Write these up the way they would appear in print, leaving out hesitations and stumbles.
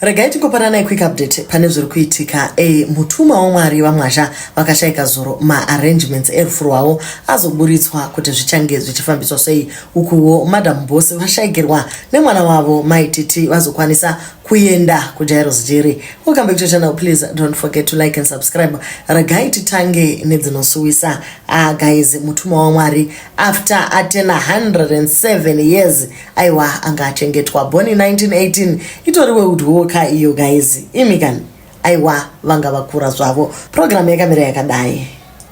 Regai tikopanana quick update pane zviri kuitika mutuma waMwari vaMwazha vakashayika zuro arrangements erufurwawo azoburitswa kuti zvichange zvichifambiswa sei ukuwo Madamboss vashayikirwa nemwana wavo Maitt vazokwanisa kuenda kuJairos Jiri. Welcome back to the channel. Please don't forget to like and subscribe. Regai titange nedzinosuwisa guys, mutuma waMwari after atena 107 years aiwa anga achengetwa, born in 1918 itoriwe udwoka iyo guys imikani aiwa vanga vakura zvavo. Program yakamira yakadai,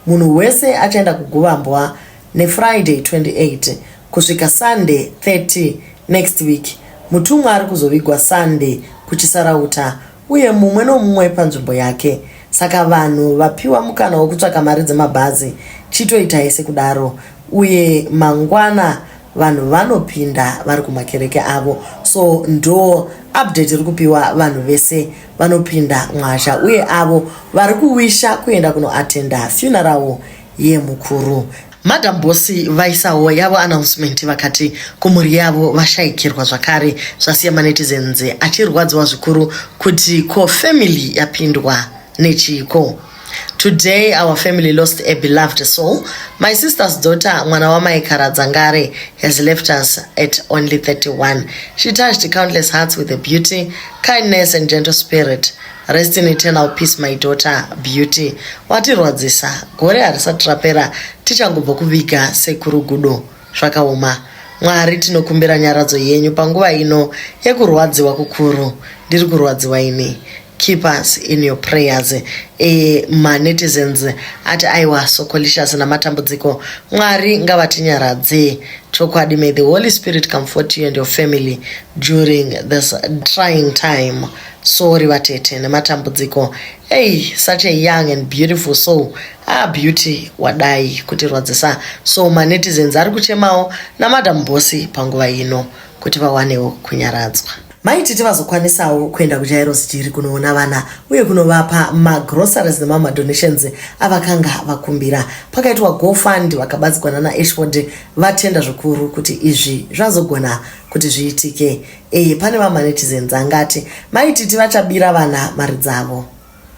munhu wese achaenda kuguvambwa neFriday 28 kusvika Sunday 30 next week. Mutumwa ari kuzovigwa Sunday kuchisarauta uye mumwe nomumwe panzvimbo yake. Saka vanhu vapiwa mukana wokutsvaka mari dzemabhazi chitoita ese kudaro, uye mangwana vanhu vanopinda vari kumakereke avo. So ndo update iri kupiwa vanhu vese vanopinda Mwazha uye avo vari kuwisha kuenda kunoatenda funeral yemukuru. Madamboss vaisawo yavo announcement vakati kumuri yavo vashayikirwa zvakare zvasiya manetizens achirwadziwa zvikuru kuti ko family yapindwa nechiko. Today our family lost a beloved soul. My sister's daughter, mwana wamai Dzangare, has left us at only 31. She touched countless hearts with her beauty, kindness and gentle spirit. Rest in eternal peace, my daughter, beauty. Watirwadzisa gore harisati rapera tichangobva kuviga sekuru gudo zvakaoma. Mwari tinokumbira nyaradzo yenyu panguva ino yekurwadziwa kukuru. Ndiri kurwadziwa ini. Keep us in your prayers. Manetizens ati aiwa sokolicious na matambudziko. Mwari ngavatinyaradze. Chokwadi, may the Holy Spirit comfort you and your family during this trying time. Sorry vatete na matambudziko. Such a young and beautiful soul. Beauty wadai kutirwadzisa. So manetizens ari kuchemao na Madamboss panguva ino kuti vawanewo kunyaradzwa. Maitt vazokwanisawo kuenda kuJairos Jiri kunoona vana uye kunovapa groceries nemama donations avakanga vakumbira. Pakaitwa GoFund vakabatsirwa naEshford vatenda zvikuru kuti izvi zvazogona kuti zviitike. Pane vamanetizens angati Maitt vachabira vana mari dzavo.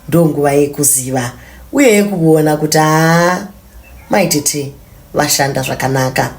Ndonguva yekuziva uye yekuona kuti Maitt vashanda zvakanaka.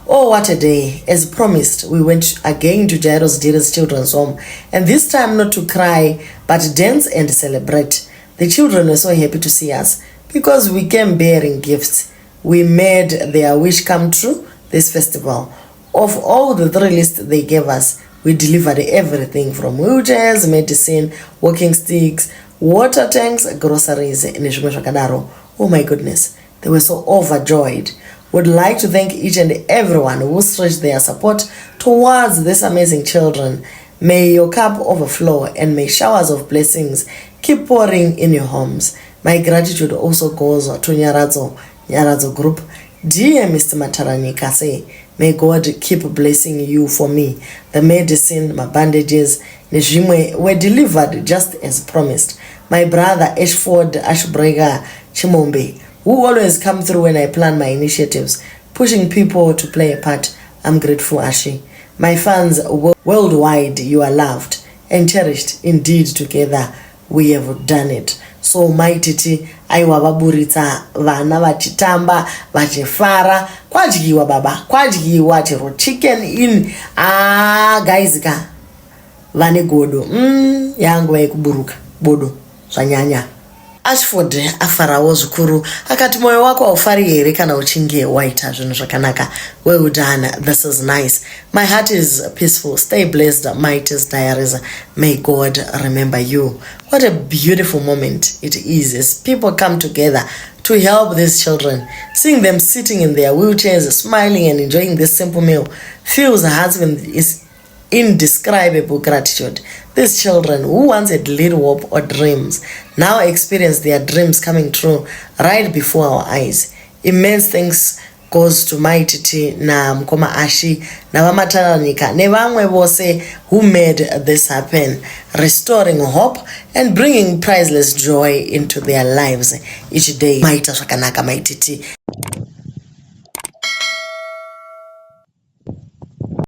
Oh, what a day. As promised, we went again to Jairos Jiri's children's home. And this time not to cry, but dance and celebrate. The children were so happy to see us because we came bearing gifts. We made their wish come true this festival. Of all the 3 lists they gave us, we delivered everything from wheelchairs, medicine, walking sticks, water tanks, groceries, and zvakadaro. Oh my goodness, they were so overjoyed. Would like to thank each and everyone who stretched their support towards these amazing children. May your cup overflow and may showers of blessings keep pouring in your homes. My gratitude also goes to Nyaradzo Group. Dear Mr. Mataranikase, may God keep blessing you for me. The medicine, my bandages, nezvimwe were delivered just as promised. My brother Ashford Ashbrega Chimombe, who always come through when I plan my initiatives, pushing people to play a part. I'm grateful, Ashi. My fans worldwide, you are loved and cherished. Indeed, together we have done it. So Maitt aiwa vaburitsa vana vachitamba vachifara, kwadyiwa baba, kwadyiwa chero chicken in guys ka vane godo yangu yekuburuka bodo zvanyanya. Ashford afarawo zvikuru akati moyo wako haufari here kana uchinge waita zvinhu zvakanaka. Well done, this is nice. My heart is peaceful. Stay blessed, Maitt's diaries. May God remember you. What a beautiful moment it is as people come together to help these children. Seeing them sitting in their wheelchairs, smiling and enjoying this simple meal fills the hearts with indescribable gratitude. These children who once had little hope or dreams now experience their dreams coming true right before our eyes. Immense thanks goes to Maitt na mkoma Ashi na vamataranika nevamwe vose who made this happen, restoring hope and bringing priceless joy into their lives each day. Maita zvakanaka Maitt.